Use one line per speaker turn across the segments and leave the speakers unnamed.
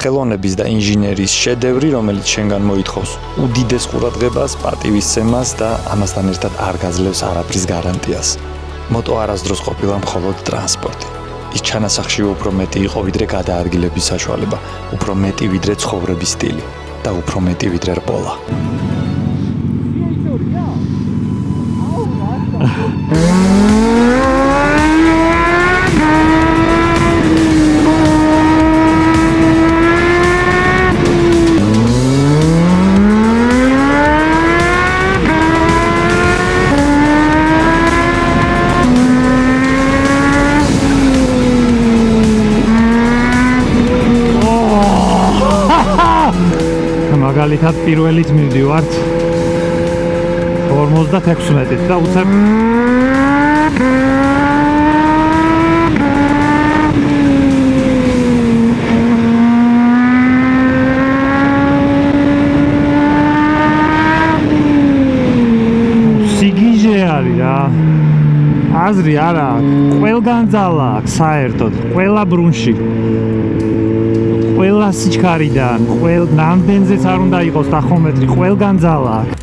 ხელოვნების და ინჟინერიის შედევრი, რომელიც შენგან მოითხოვს უდიდეს ყურადღებას, პატივისცემას და ამასთან ერთად არ გაძლევს არაფრის გარანტიას. მოტო არასდროს ყოფილა მხოლოდ ტრანსპორტი. ის ჩანასახში უფრო მეტი იყო ვიდრე გადაადგილების საშუალება, უფრო მეტი ვიდრე ცხოვრების სტილი და უფრო მეტი ვიდრე რბოლა.
მაგალითად პირველით მივდივართ 56-ით და უცებ სიგიჟე არის რა. აზრი არა, ყველგან ძალა აქვს საერთოდ, ყველა ბრუნში. ყველა სიჩქარიდან, ნამდვილზეც არ უნდა იყოს ტახომეტრი, ყველგან ძალა აქვს.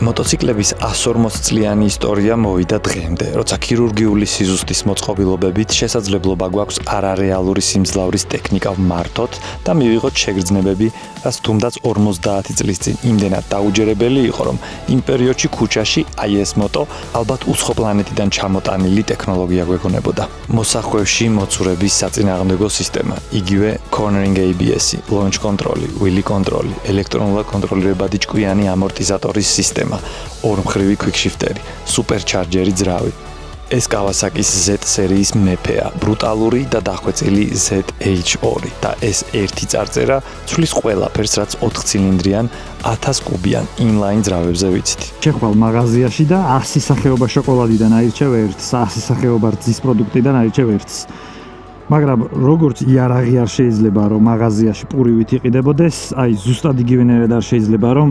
მოტოციკლების 140 წლიანი ისტორია მოვიდა დღემდე, როცა ქირურგიული სიზუსტის მოწყობილობებით შესაძლებლობა გვაქვს არარეალური სიმძლავრის ტექნიკა ვმართოთ და მივიღოთ შეგრძნებები, რაც თუნდაც 50 წლის წინ იმდენად დაუჯერებელი იყო, რომ იმ პერიოდში ქუჩაში აი ეს მოტო ალბათ უცხო პლანეტიდან ჩამოტანილი ტექნოლოგია გვეგონებოდა. მოსახვევში მოცურების საწინააღმდეგო სისტემა, იგივე cornering ABS-ი, launch control-ი, wheel control-ი, ელექტრონულად კონტროლირებადი ჭკვიანი ამორტიზატორის სისტემა, ორმხრივი quickshifteri, superchargeri ძრავი. ეს Kawasaki-ის Z სერიის მეფეა, ბრუტალური და დახვეწილი ZH2 და ეს ერთი წარწერა ცვლის ყველაფერს, რაც 4 ცილინდრიან 1000 კუბიან inline ძრავებზე ვიცით.
შეხვალ მაღაზიაში და 100 სახეობა შოკოლადიდან აირჩევ ერთს, 100 სახეობა რძის პროდუქტიდან აირჩევ ერთს. მაგრამ როგორც იარაღი არ შეიძლება რომ მაღაზიაში პურივით იყიდებოდეს, აი ზუსტად იგივენერად არ შეიძლება რომ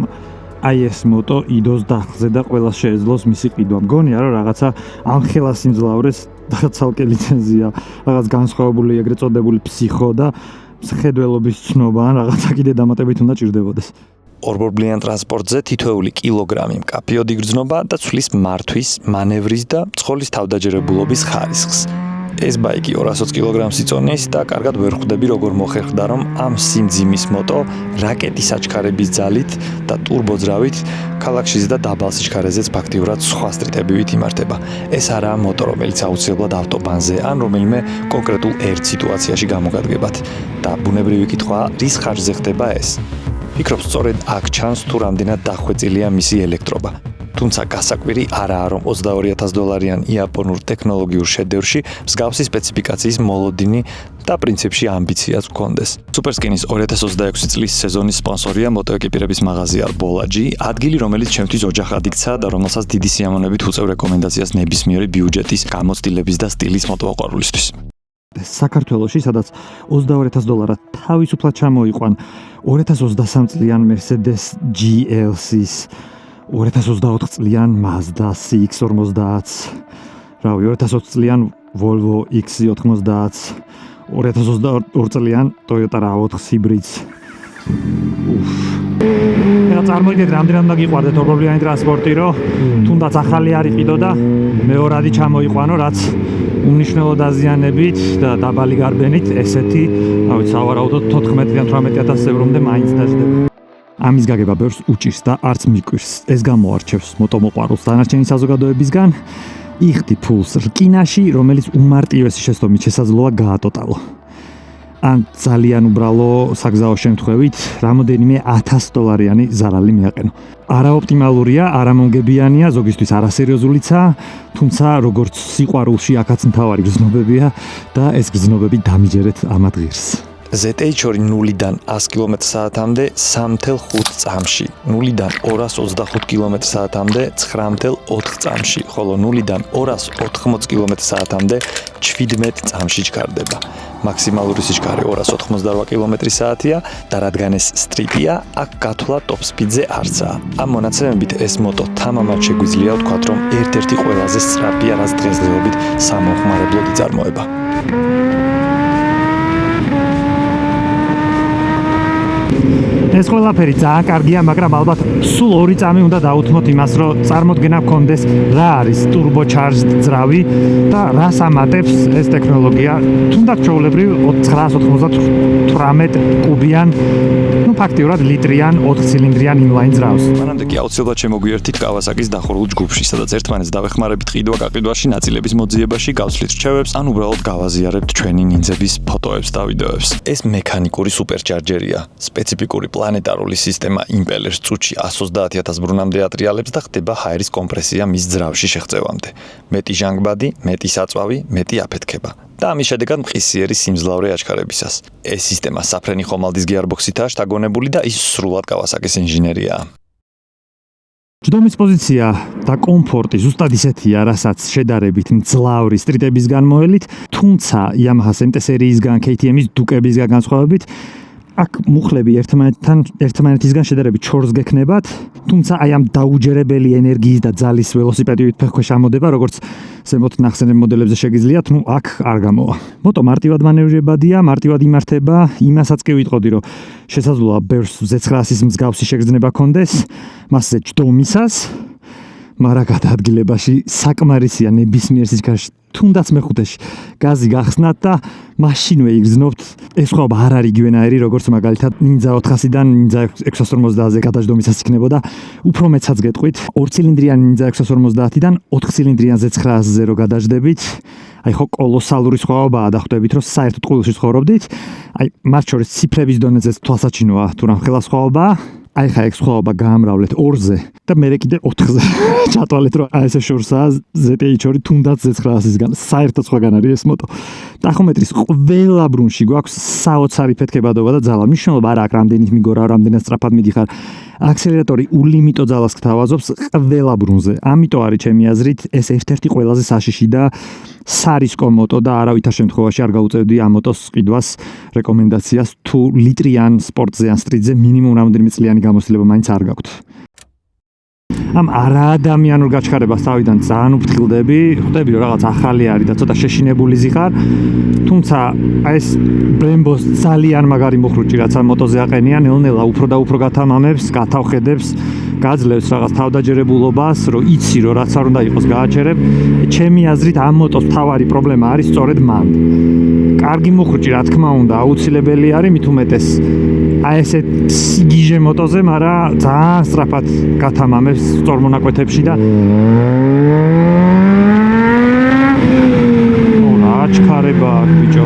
აი ეს მოტო იდოს დახზე და ყველას შეეძლოს მისი ყიდვა. მგონია რომ რაღაცა ამხელა სიმძლავრეს და ცალკე ლიცენზია, რაღაც განსხვავებული ეგრეთ წოდებული ფსიხო და მხედველობის ცნობა ან რაღაცა კიდე დამატებით უნდა ჭირდებოდეს.
ორბორბლიან ტრანსპორტზე თითოეული კილოგრამი მკაფიოდ იგრძნობა და ცვლის მართვის, მანევრის და ცხოლის თავდაჯერებულობის ხარისხს. ეს ბაიკი 220 კილოგრამს იწონის და კარგად ვერ ხვდები როგორ მოხერხდა რომ ამ სიმძიმის მოტო რაკეტის აჩქარების ძალით და ტურბოძრავით ქალაქშიც და დაბალ სიჩქარეზეც ფაქტიურად სხვა სტრიტებივით იმართება. ეს არაა მოტო, რომელიც აუცილებლად ავტობანზე ან რომელიმე კონკრეტულ ერთ სიტუაციაში გამოგადგებათ. და ბუნებრივი კითხვაა, რის ხარჯზე ხდება ეს? ფიქრობ, სწორედ აქ ჩანს თუ რამდენად დახვეწილია მისი ელექტრობა. თუმცა გასაკვირი არაა, რომ $22,000-იან იაპონურ ტექნოლოგიურ შედევრში მსგავსი სპეციფიკაციის მოლოდინი და პრინციპში ამბიციაც გქონდეს. Superskin-ის 2026 წლის სეზონის სპონსორია მოტოეკიპირების მაღაზია Bolaji, ადგილი, რომელიც ჩემთვის ოჯახად იქცა და რომელსაც დიდი სიამოვნებით უწევ რეკომენდაციას ნებისმიერი ბიუჯეტის, გამოცდილების და სტილის მოტოაყვარულისთვის.
საქართველოში, სადაც $22,000 თავისუფლად ჩამოიყვან 2023 წლიან Mercedes GLC-ის 2024 წლიან Mazda CX-50, რავი, 2020 წლიან Volvo XC90, 2022 წლიან Toyota RAV4 Hybrids. რა წარმოიდგეთ, რამდენად უნდა გიყვარდეთ ორბორბლიანი ტრანსპორტი, რომ თუნდაც ახალი არ იყიდო და მეორადი ჩამოიყვანო, რაც უმნიშვნელო დაზიანებით და დაბალი გარბენით ესეთი, რავი, სავარაუდოდ 14-დან 18,000 ევრომდე მაინც დაждდება. ამის გაგება ბევრს უჭირს და არც მიკვირს. ეს გამოარჩევს მოტომოყვარულს დანარჩენი საზოგადოებისგან, იხდი ფულს რკინაში, რომელიც უმარტივესი შეცდომით შესაძლოა გაატოტალო. ან ძალიან უბრალო საგზაო შემთხვევით რამოდენიმე $1,000-იანი ზარალი მიაყენო. არაოპტიმალურია, არამონგებიანია, ზოგისთვის არასერიოზულიცაა, თუმცა როგორც სიყვარულში აქაც მთავარი გრძნობებია და ეს გრძნობები დამიჯერეთ ამად ღირს.
ZH2 0-დან 100 კმ/სთ-მდე 3.5 წამში, 0-დან 225 კმ/სთ-მდე 9.4 წამში, ხოლო 0-დან 280 კმ/სთ-მდე 17 წამში ჩქარდება. მაქსიმალური სიჩქარე 288 კმ/სთ-ია და რადგან ეს სტრიტია, აქ გათვლა ტოპ სპიდზე არცაა. ამ მონაცემებით ეს მოტო თამამად შეგვიძლია ვთქვათ, რომ ერთ-ერთი ყველაზე სწრაფია, რაც დღესდღეობით სამომხმარებლოდ იწარმოება.
ეს ყველაფერი ძალიან კარგია, მაგრამ ალბათ სულ 2 წამი უნდა დაუთმოთ იმას, რომ წარმოდგენა გქონდეს რა არის turbocharged ძრავი და რას ამატებს ეს ტექნოლოგია. თუნდაც ჩვეულებრივ 998 კუბიან, ფაქტიურად ლიტრიან 4 ცილინდრიან inline ძრავს.
მანამდე კი აუცილებლად შემოგვიერთით Kawasaki-s დახურულ ჯგუფში, სადაც ერთმანეთს დავეხმარებით ყიდვა-გაყიდვაში, ნაწილების მოძიებაში, გავსვლით რჩევებს, ან უბრალოდ გავაზიარებთ ჩვენი ნინძების ფოტოებს და ვიდეოებს. ეს მექანიკური სუპერჩარჯერია, სპეციფიკური პლანეტარული სისტემა იმპელერს წუთში 130,000 ბრუნამდე ატრიალებს და ხდება ჰაერის კომპრესია მის ძრავში შეღწევამდე. მეტი ჟანგბადი, მეტი საწვავი, მეტი აფეთქება. და ამის შედეგად მყისიერი სიმძლავრე აჩქარებისას. ეს სისტემა საფრენი ხომალდის გიარბოქსითაა შთაგონებული და ის სრულად Kawasaki-s ინჟინერიაა.
ჯდომის პოზიცია და კომფორტი ზუსტად ისეთია, რასაც შედარებით მძლავრი სტრიტებისგან მოელით, თუმცა Yamaha MT სერიისგან, KTM-ის დუკებისგან განსხვავებით, აქ მუხლები ერთმანეთისგან შედარებით ჩორს გექნებათ, თუმცა აი ამ დაუჯერებელი ენერგიის და ძალის ველოსიპედივით ფეხქვეშ ამოდება, როგორც ზემოთ ნახსენებ მოდელებზე შეგიძლიათ, აქ არ გამოვა. მოტო მარტივად მანევრირებადია, მარტივად იმართება, იმასაც კი ვიტყოდი, რომ შესაძლოა ბევრს Z900-ის მსგავსი შეგრძნება კონდეს, მასზე ჯდომისას, მაგრამ გადაადგილებაში საკმარისია ნებისმიერ სიჩქარეში. თუნდაც მეხუთეში გაზი გახსნათ და მაშინვე იგრძნობთ. ეს ხობა არ არის იგივენაირი, როგორც მაგალითად Ninja 400-დან Ninja 650-ზე გადაჯდომისას იქნებოდა. უფრო მეცაც გეტყვით, 2 ცილინდრიანი Ninja 650-დან 4 ცილინდრიან Z900-ზე რო გადაჯდებით, აი ხო კოლოსალური სხვაობაა და ხვდებით, რომ საერთოდ ყულში ცხოვრობდით. აი მათ შორის ციფრების დონეზეც თვალსაჩინოა, თუ რამ ხელა სხვაობაა. აი ხა ეგ სხვაობა გაამრავლეთ 2-ზე და მე კიდე 4-ზე ჩატვალეთ, რომ აი ესე შორსაა ZTH-2 თუნდაც Z900-ისგან. საერთოდ სხვაგან არის ეს მოტო. ტახომეტრის ყველა ბრუნში გვაქვს საოცარი ფეთქებადობა და ძალა. მნიშვნელობა არ აქვს, რამდენით მიგორა, რამდენად სწრაფად მიდიხარ. აქსელერატორი ულიმიტო ძალას გთავაზობს ყველა ბრუნზე. ამიტომ არის ჩემი აზრით ეს ერთ-ერთი ყველაზე საშიში და სარისკო მოტო და არავითარ შემთხვევაში არ გაუწევდი ამ მოტოს ყიდვას რეკომენდაციას, თუ ლიტრიან სპორტზე ან სტრიტზე მინიმუმ რამდენიმე წლიანი გამოცდილება მაინც არ გაქვთ. ამ არაადამიანურ გაჩქარებას თავიდან ძალიან უფრთხილდები, ხვდები რომ რაღაც ახალი არის და ცოტა შეშინებული ზიხარ, თუმცა აი ეს Brembo-ს ძალიან მაგარი მოხრუჭი რაც ამ მოტოზე აყენია, ნელ-ნელა უფრო და უფრო გათამამებს, გათავხედებს, გაძლევს რაღაც თავდაჯერებულობას, რომ იცი რომ რაც არ უნდა იყოს გააჩერებ. ჩემი აზრით ამ მოტოს მთავარი პრობლემა არის სწორედ მან. კარგი მოხრუჭი რა თქმა უნდა აუცილებელი არის, მით უმეტეს აი ესე სიგიჟე მოტოზე, მაგრამ ძალიან სწრაფად გათამამებს სწორ მონაკვეთებში და აჩქარება აქ ბიჭო.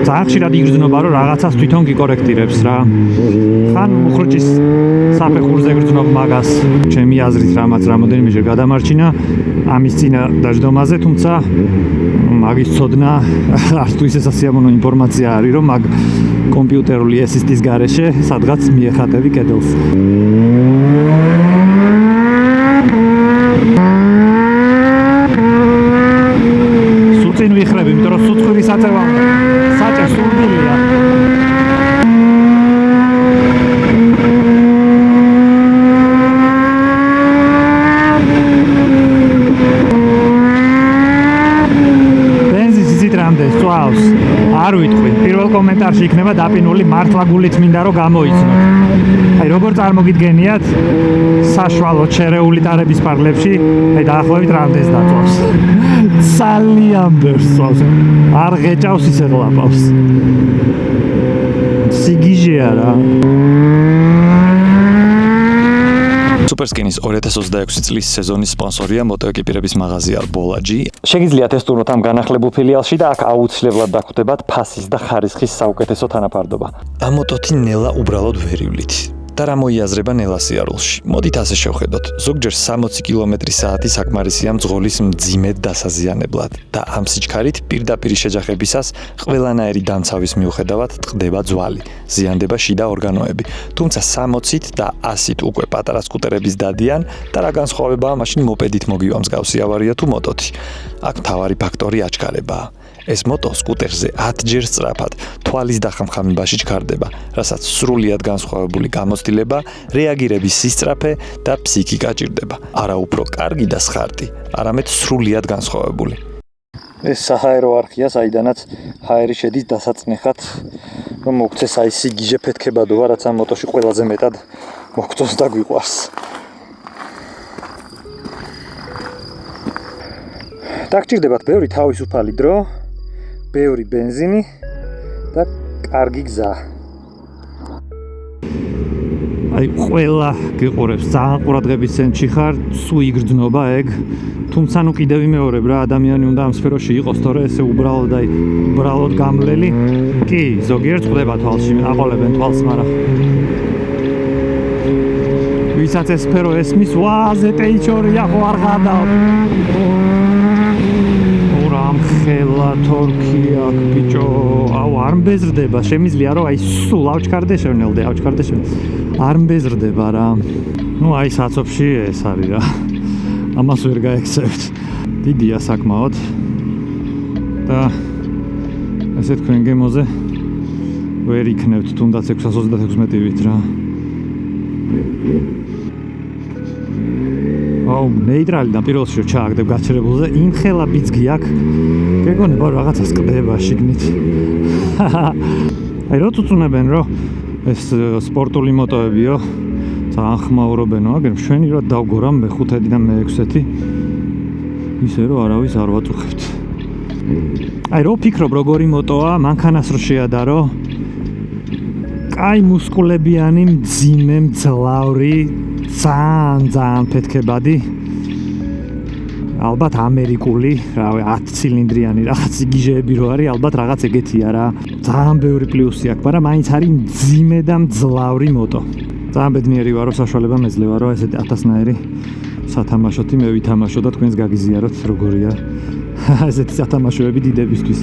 ძალიან ხშირად იგრძნობა, რომ რაღაცას თვითონ გიკორექტირებს რა. ხან მოხრუჭის საფეხურზე გრძნობ მაგას, ჩემი აზრით რამაც რამოდენიმეჯერ გადამარჩინა ამის წინა დაждომაზე, თუმცა მაგის ცოდნა არც თუ ისე სასიამოვნო ინფორმაცია არის, რომ მაგ კომპიუტერული ასისტის გარეშე სადღაც მიეხატები კედელს. სულ წინ ვიხრები, იმიტომ რომ სუცხვირი საწევა საჭე სურვილია. წვავს. არ ვიტყვი. პირველ კომენტარში იქნება დაპირნული მართლა გულით მინდა რომ გამოიცნოთ. აი როგორ წარმოგიდგენიათ საშუალო შერეული ტარების პარლებში, აი დაახლოებით რამდენს დაწვავს. ძალიან ბევრს წვავს. არ ღეჭავს ისე ყლაპავს. სიგიჟეა რა.
Superskinis 2026 წლის სეზონის სპონსორია მოტოეკიპირების მაღაზია Bolaji. შეგიძლიათ ესტუმროთ ამ განახლებულ ფილიალში და აქ აუცილებლად დაგვხვდებათ ფასის და ხარისხის საუკეთესო თანაფარდობა. ამ მოტოთი ნელა უბრალოდ ვერ ივლით. და რა მოიაზრება ნელა სიარულში. მოდით ასე შევხედოთ. ზოგჯერ 60 კმ/სთ საკმარისია მძღოლის მძიმედ დასაზიანებლად და ამ სიჩქარით პირდაპირ შეჯახებისას ყველანაირი დამცავის მიუხედავად ტყდება ძვალი, ზიანდება შიდა ორგანოები. თუმცა 60-ით და 100-ით უკვე პატარა სკუტერების დადიან და რა განსხვავებაა მაშინ მოპედით მოგივა მსგავსი ავარია თუ მოტოთი. აქ მთავარი ფაქტორი აჩქარებაა. ეს მოტო სკუტერზე 10-ჯერ სწრაფად თვალის დახამხამებაში ჩქარდება, რასაც სრულიად განსხვავებული გამოცდილება, რეაგირების სისწრაფე და ფსიქიკა ჭირდება. არა უფრო კარგი და სხარტი, არამედ სრულიად განსხვავებული. ეს საჰაერო არხია, საიდანაც ჰაერი შედის დასაწნეხად რომ მოგცეს აი სიგიჟე ფეთქებადოა, რაც ამ მოტოში ყველაზე მეტად მოგწონს და გვიყვარს. დაგჭირდებათ ბევრი თავისუფალი დრო, ბევრი ბენზინი და კარგი გზა. აი ყველა გიყურებს, ძალიან ყურადღების ცენტრში ხარ, სულ იგრძნობა ეგ. თუმცა ნუ კიდევ ვიმეორებ რა, ადამიანი უნდა ამ სფეროში იყოს, თორე ესე უბრალოდ გამლელი. კი, ზოგიერთ ხდება თვალში, აყოლებენ თვალს, მაგრამ ვისაც ეს სფერო ესმის, ვა, ZT4-ია ხო არ გადავ. ხელა თორქია ბიჭო, აუ არ მბეზრდება, შემიძლია რომ აი სულ ავჩქარდე შევნელდე, არ მბეზრდება რა. ნუ აი საცობში ეს არის რა. ამას ვერ გაექცევთ. დიდია საკმაოდ. და ესე თქვენ გემოზე ვერ იქნევთ თუნდაც 636-მ რა. აუ ნეიტრალი და პირველში რომ ჩააგდებ გაჩერებულზე, იმ ხელა ბიძგი აქვს. გეგონება რაღაცას ყდება შიგნით. აი რო წუწუნებენ რომ ეს სპორტული მოტოებიო, ძალიან ხმაურობენო, მაგრამ შვენი რა დავგო რა მე-5 და მე-6, ისე რომ არავის არ ვაწუხებთ. აი რო ფიქრობ როგორი მოტოა, მანქანას რო შეადარო, კაი მუსკულებიანი, მძიმე, მძლავრი, ძალიან ფეთქებადი. ალბათ ამერიკული, რავი, 10 ცილინდრიანი რაღაც იგიჟეები რო არის, ალბათ რაღაც ეგეთია რა. ძალიან ბევრი პლუსი აქვს, მაგრამ მაინც არის მძიმე და მძლავრი მოტო. ძალიან ბედნიერი ვარ, რომ საშუალება მეძლევა, რომ ესეთი 1000-ნაირი სათამაშოთი მე ვითამაშო და თქვენს გაგიზიაროთ როგორია ესეთი სათამაშოები დიდებისთვის.